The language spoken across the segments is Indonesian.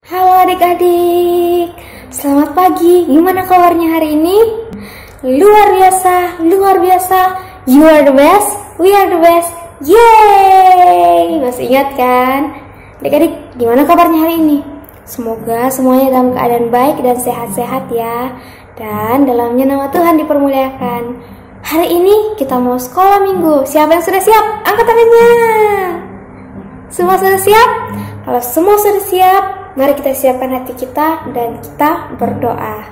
Halo adik-adik, selamat pagi. Gimana kabarnya hari ini? Luar biasa, luar biasa. You are the best, we are the best. Yeay! Masih ingat kan? Adik-adik, gimana kabarnya hari ini? Semoga semuanya dalam keadaan baik dan sehat-sehat ya. Dan dalamnya nama Tuhan dipermuliakan. Hari ini kita mau sekolah minggu. Siapa yang sudah siap? Angkat tangannya. Semua sudah siap? Kalau semua sudah siap, mari kita siapkan hati kita dan kita berdoa.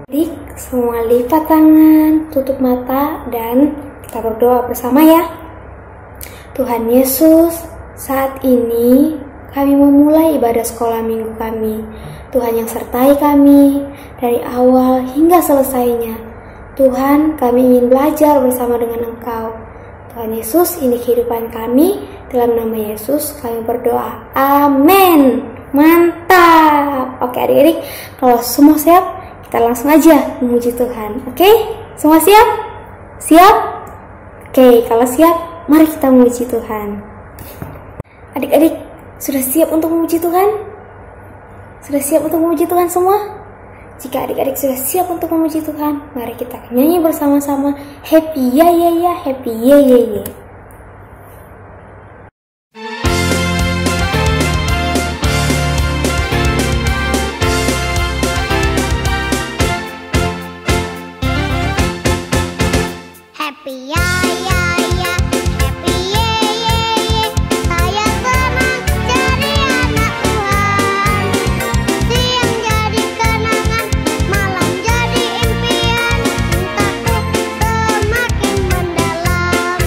Adik, semua lipat tangan, tutup mata, dan kita berdoa bersama ya. Tuhan Yesus, saat ini kami memulai ibadah sekolah minggu kami. Tuhan yang sertai kami dari awal hingga selesainya. Tuhan, kami ingin belajar bersama dengan Engkau. Tuhan Yesus, ini kehidupan kami. Dalam nama Yesus kami berdoa. Amin. Mantap. Oke adik-adik, kalau semua siap, kita langsung aja memuji Tuhan. Oke, semua siap? Siap? Oke, kalau siap, mari kita memuji Tuhan. Adik-adik, sudah siap untuk memuji Tuhan? Sudah siap untuk memuji Tuhan semua? Jika adik-adik sudah siap untuk memuji Tuhan, mari kita nyanyi bersama-sama. Happy ya ya ya, happy ya ya ya. Happy ya ya ya, happy ye ye ye. Saya senang jadi anak Tuhan. Siang jadi kenangan, malam jadi impian. Cintaku semakin mendalam.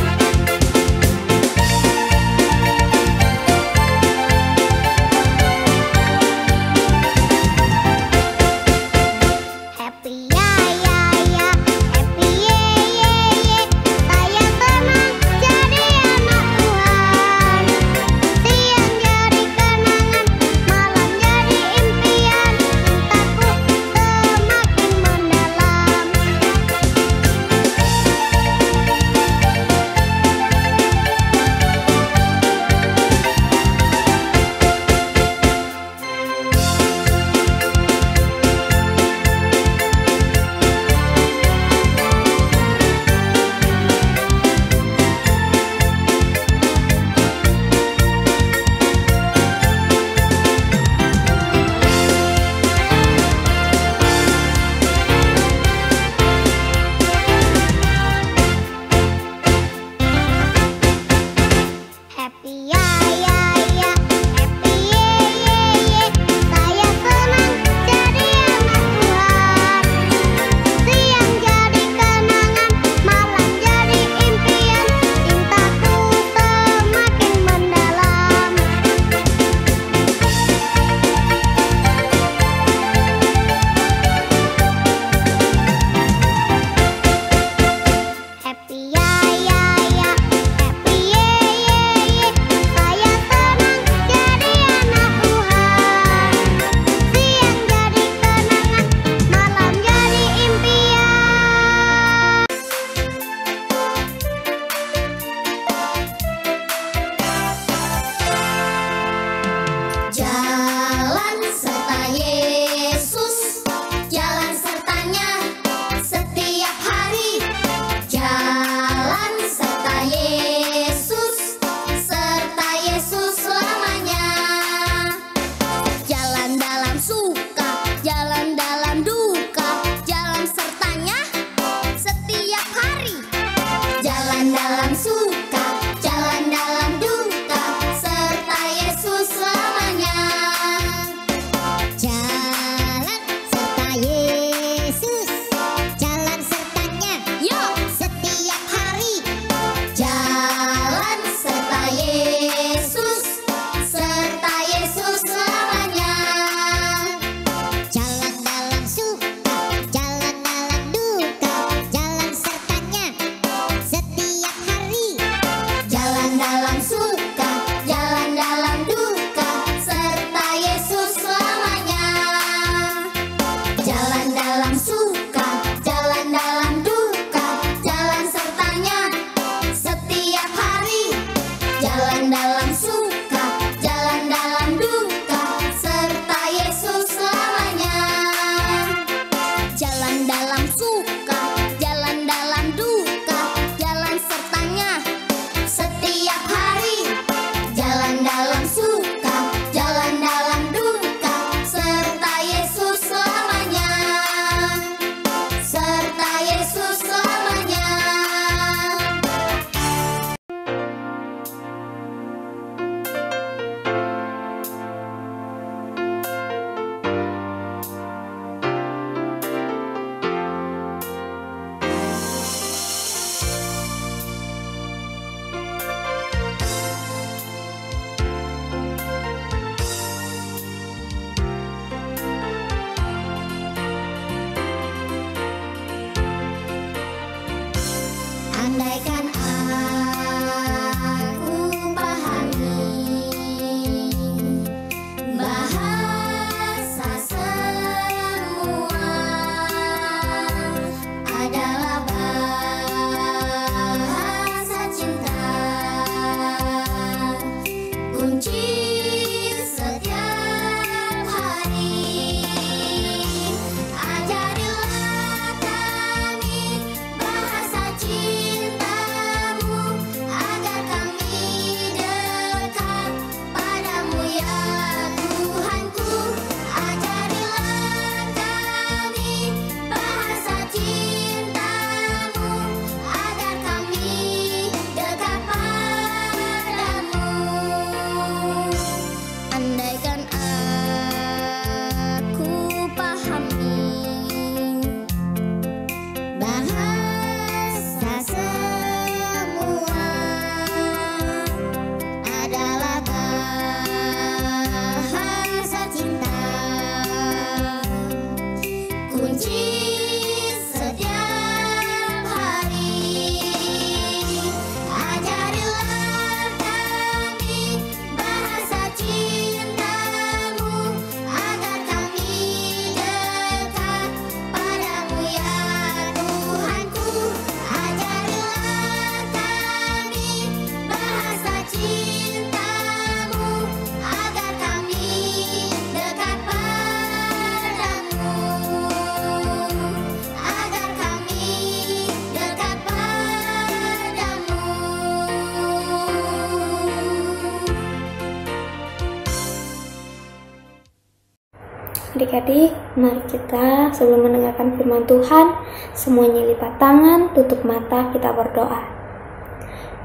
Adik-adik, mari kita sebelum mendengarkan firman Tuhan, semuanya lipat tangan, tutup mata, kita berdoa.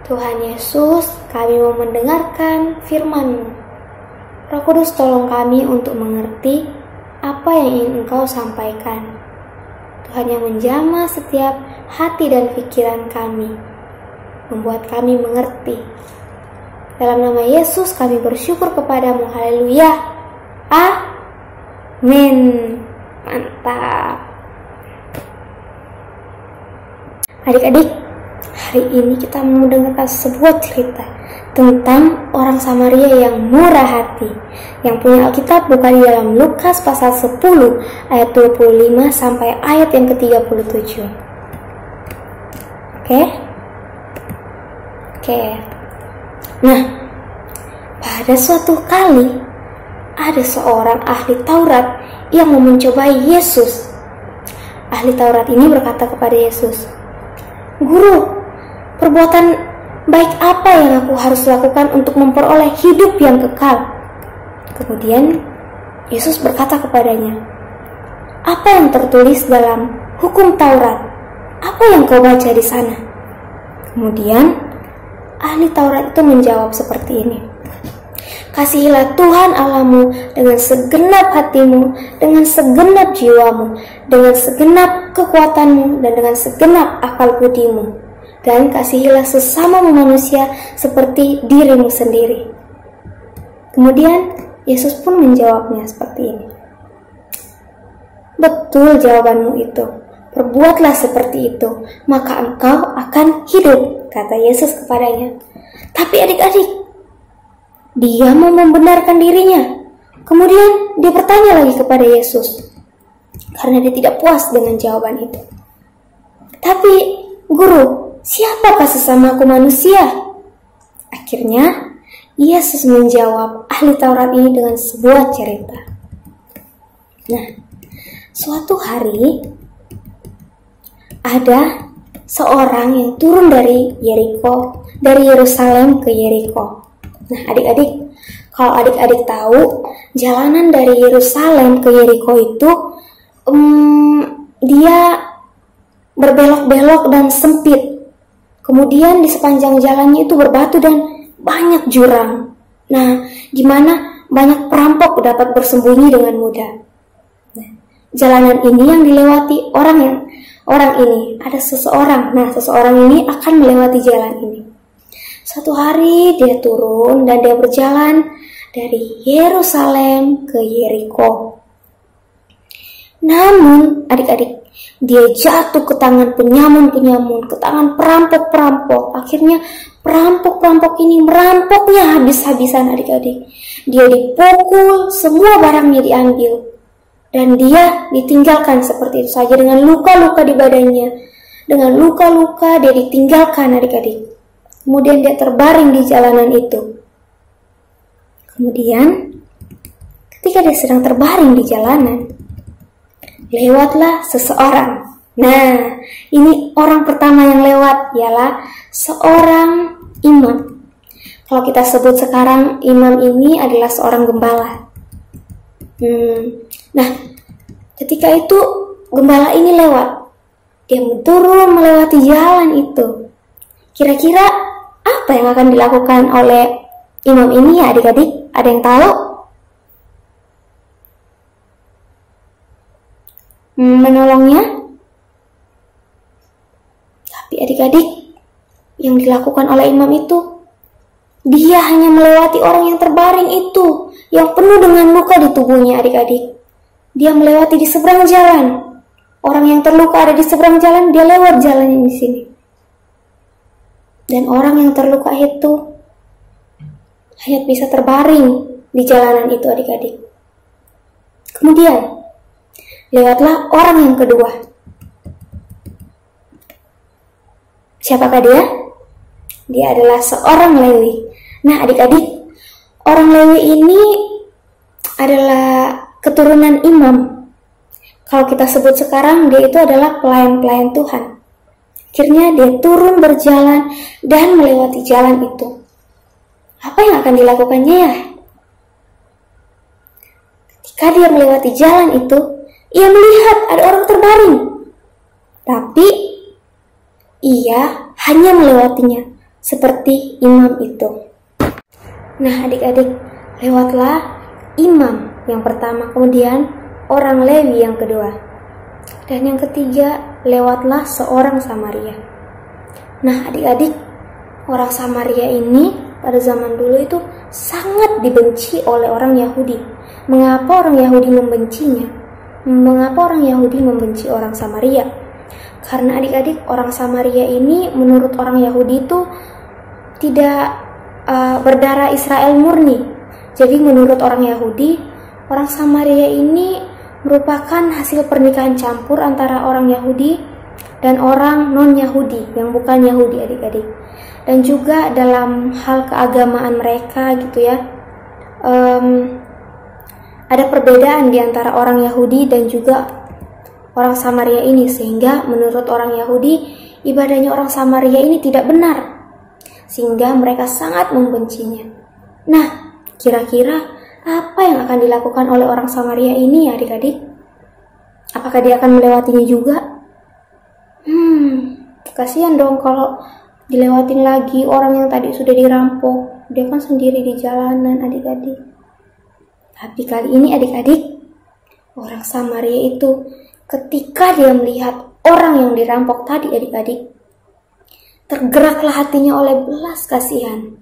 Tuhan Yesus, kami mau mendengarkan firman-Mu. Roh Kudus, tolong kami untuk mengerti apa yang ingin Engkau sampaikan. Tuhan yang menjamah setiap hati dan pikiran kami, membuat kami mengerti. Dalam nama Yesus kami bersyukur kepadamu. Haleluya. Amin. Mantap. Adik-adik, hari ini kita mau mendengarkan sebuah cerita tentang orang Samaria yang murah hati. Yang punya Alkitab buka di dalam Lukas pasal 10 ayat 25 sampai ayat yang ke-37. Oke. Nah, pada suatu kali ada seorang ahli Taurat yang mau mencobai Yesus. Ahli Taurat ini berkata kepada Yesus, "Guru, perbuatan baik apa yang aku harus lakukan untuk memperoleh hidup yang kekal?" Kemudian Yesus berkata kepadanya, "Apa yang tertulis dalam hukum Taurat? Apa yang kau baca di sana?" Kemudian ahli Taurat itu menjawab seperti ini, "Kasihilah Tuhan Allahmu dengan segenap hatimu, dengan segenap jiwamu, dengan segenap kekuatanmu, dan dengan segenap akal budimu. Dan kasihilah sesamamu manusia seperti dirimu sendiri." Kemudian Yesus pun menjawabnya seperti ini, "Betul jawabanmu itu. Perbuatlah seperti itu, maka engkau akan hidup," kata Yesus kepadanya. Tapi adik-adik, dia mau membenarkan dirinya. Kemudian dia bertanya lagi kepada Yesus, karena dia tidak puas dengan jawaban itu. "Tapi, Guru, siapakah sesamaku manusia?" Akhirnya Yesus menjawab ahli Taurat ini dengan sebuah cerita. Nah, suatu hari ada seorang yang turun dari Yerusalem ke Yeriko. Nah, adik-adik, kalau adik-adik tahu, jalanan dari Yerusalem ke Yeriko itu dia berbelok-belok dan sempit. Kemudian di sepanjang jalannya itu berbatu dan banyak jurang. Nah, gimana banyak perampok dapat bersembunyi dengan mudah. Nah, jalanan ini yang dilewati orang ini, ada seseorang. Nah, seseorang ini akan melewati jalan ini. Suatu hari dia turun dan dia berjalan dari Yerusalem ke Yeriko. Namun, adik-adik, dia jatuh ke tangan penyamun-penyamun, ke tangan perampok-perampok. Akhirnya perampok-perampok ini merampoknya habis-habisan, adik-adik. Dia dipukul, semua barangnya diambil. Dan dia ditinggalkan seperti itu saja dengan luka-luka di badannya. Dengan luka-luka dia ditinggalkan, adik-adik. Kemudian dia terbaring di jalanan itu. Kemudian ketika dia sedang terbaring di jalanan, lewatlah seseorang. Nah, ini orang pertama yang lewat ialah seorang imam. Kalau kita sebut sekarang, imam ini adalah seorang gembala. Nah, ketika itu gembala ini lewat. Dia turun melewati jalan itu. Kira-kira apa yang akan dilakukan oleh imam ini ya adik-adik? Ada yang tahu? Menolongnya? Tapi adik-adik, yang dilakukan oleh imam itu, dia hanya melewati orang yang terbaring itu, yang penuh dengan luka di tubuhnya, adik-adik. Dia melewati di seberang jalan. Orang yang terluka ada di seberang jalan, dia lewat jalannya di sini. Dan orang yang terluka itu hanya bisa terbaring di jalanan itu, adik-adik. Kemudian lewatlah orang yang kedua. Siapakah dia? Dia adalah seorang Lewi. Nah, adik-adik, orang Lewi ini adalah keturunan imam. Kalau kita sebut sekarang, dia itu adalah pelayan-pelayan Tuhan. Akhirnya dia turun berjalan dan melewati jalan itu. Apa yang akan dilakukannya ya? Ketika dia melewati jalan itu, ia melihat ada orang terbaring. Tapi ia hanya melewatinya seperti imam itu. Nah adik-adik, lewatlah imam yang pertama, kemudian orang Lewi yang kedua, dan yang ketiga lewatlah seorang Samaria. Nah adik-adik, orang Samaria ini pada zaman dulu itu sangat dibenci oleh orang Yahudi. Mengapa orang Yahudi membencinya? Mengapa orang Yahudi membenci orang Samaria? Karena adik-adik, orang Samaria ini menurut orang Yahudi itu tidak berdarah Israel murni. Jadi menurut orang Yahudi, orang Samaria ini merupakan hasil pernikahan campur antara orang Yahudi dan orang non-Yahudi yang bukan Yahudi adik-adik. Dan juga dalam hal keagamaan mereka gitu ya, ada perbedaan di antara orang Yahudi dan juga orang Samaria ini, sehingga menurut orang Yahudi ibadahnya orang Samaria ini tidak benar, sehingga mereka sangat membencinya. Nah, kira-kira apa yang akan dilakukan oleh orang Samaria ini ya adik-adik? Apakah dia akan melewatinya juga? Kasihan dong kalau dilewatin lagi orang yang tadi sudah dirampok. Dia kan sendiri di jalanan adik-adik. Tapi kali ini adik-adik, orang Samaria itu ketika dia melihat orang yang dirampok tadi adik-adik, tergeraklah hatinya oleh belas kasihan.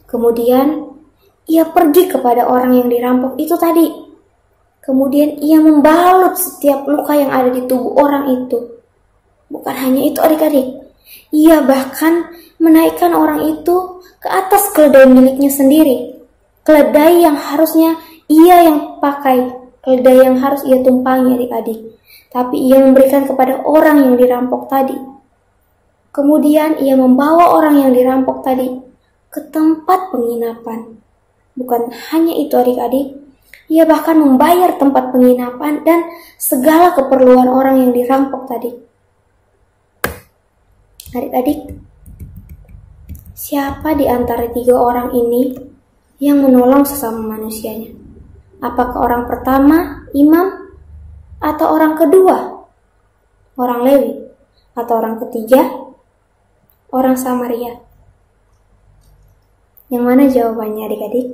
Kemudian ia pergi kepada orang yang dirampok itu tadi. Kemudian ia membalut setiap luka yang ada di tubuh orang itu. Bukan hanya itu adik-adik, ia bahkan menaikkan orang itu ke atas keledai miliknya sendiri. Keledai yang harusnya ia yang pakai, keledai yang harus ia tumpangi adik-adik, tapi ia memberikan kepada orang yang dirampok tadi. Kemudian ia membawa orang yang dirampok tadi ke tempat penginapan. Bukan hanya itu adik-adik, ia bahkan membayar tempat penginapan dan segala keperluan orang yang dirampok tadi. Adik-adik, siapa di antara tiga orang ini yang menolong sesama manusianya? Apakah orang pertama, imam, atau orang kedua, orang Lewi, atau orang ketiga, orang Samaria? Yang mana jawabannya adik-adik?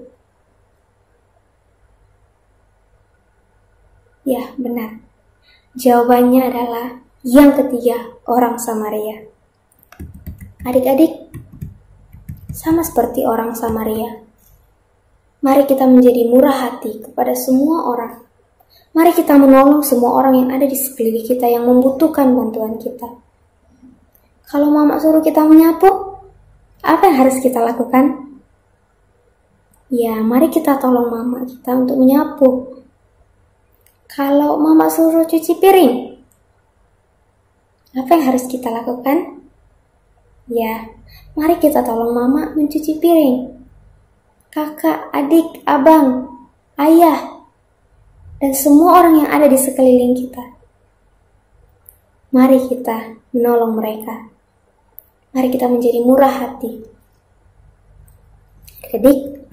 Ya, benar. Jawabannya adalah yang ketiga, orang Samaria. Adik-adik, sama seperti orang Samaria, mari kita menjadi murah hati kepada semua orang. Mari kita menolong semua orang yang ada di sekeliling kita yang membutuhkan bantuan kita. Kalau mama suruh kita menyapu, apa yang harus kita lakukan? Ya, mari kita tolong mama kita untuk menyapu. Kalau mama suruh cuci piring, apa yang harus kita lakukan? Ya, mari kita tolong mama mencuci piring. Kakak, adik, abang, ayah, dan semua orang yang ada di sekeliling kita. Mari kita menolong mereka. Mari kita menjadi murah hati. Adik,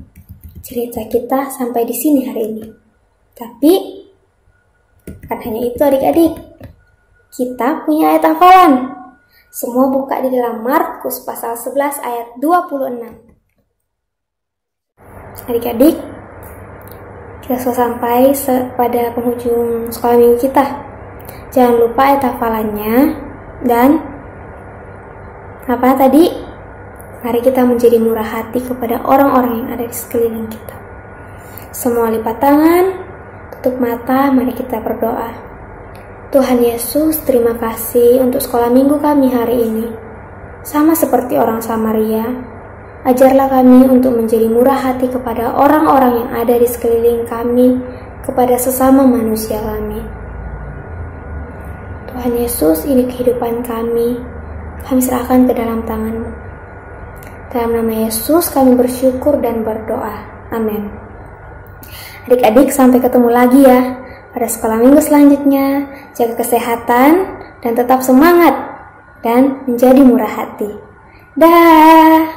cerita kita sampai di sini hari ini. Tapi, bukan hanya itu adik-adik. Kita punya ayat hafalan. Semua buka di dalam Markus pasal 11 ayat 26. Adik-adik, kita sudah sampai pada penghujung sekolah minggu kita. Jangan lupa ayat hafalannya dan apa tadi? Mari kita menjadi murah hati kepada orang-orang yang ada di sekeliling kita. Semua lipat tangan, tutup mata, mari kita berdoa. Tuhan Yesus, terima kasih untuk sekolah minggu kami hari ini. Sama seperti orang Samaria, ajarlah kami untuk menjadi murah hati kepada orang-orang yang ada di sekeliling kami, kepada sesama manusia kami. Tuhan Yesus, ini kehidupan kami serahkan ke dalam tangan-Mu. Dalam nama Yesus kami bersyukur dan berdoa. Amin. Adik-adik, sampai ketemu lagi ya pada sekolah minggu selanjutnya. Jaga kesehatan dan tetap semangat dan menjadi murah hati. Dah.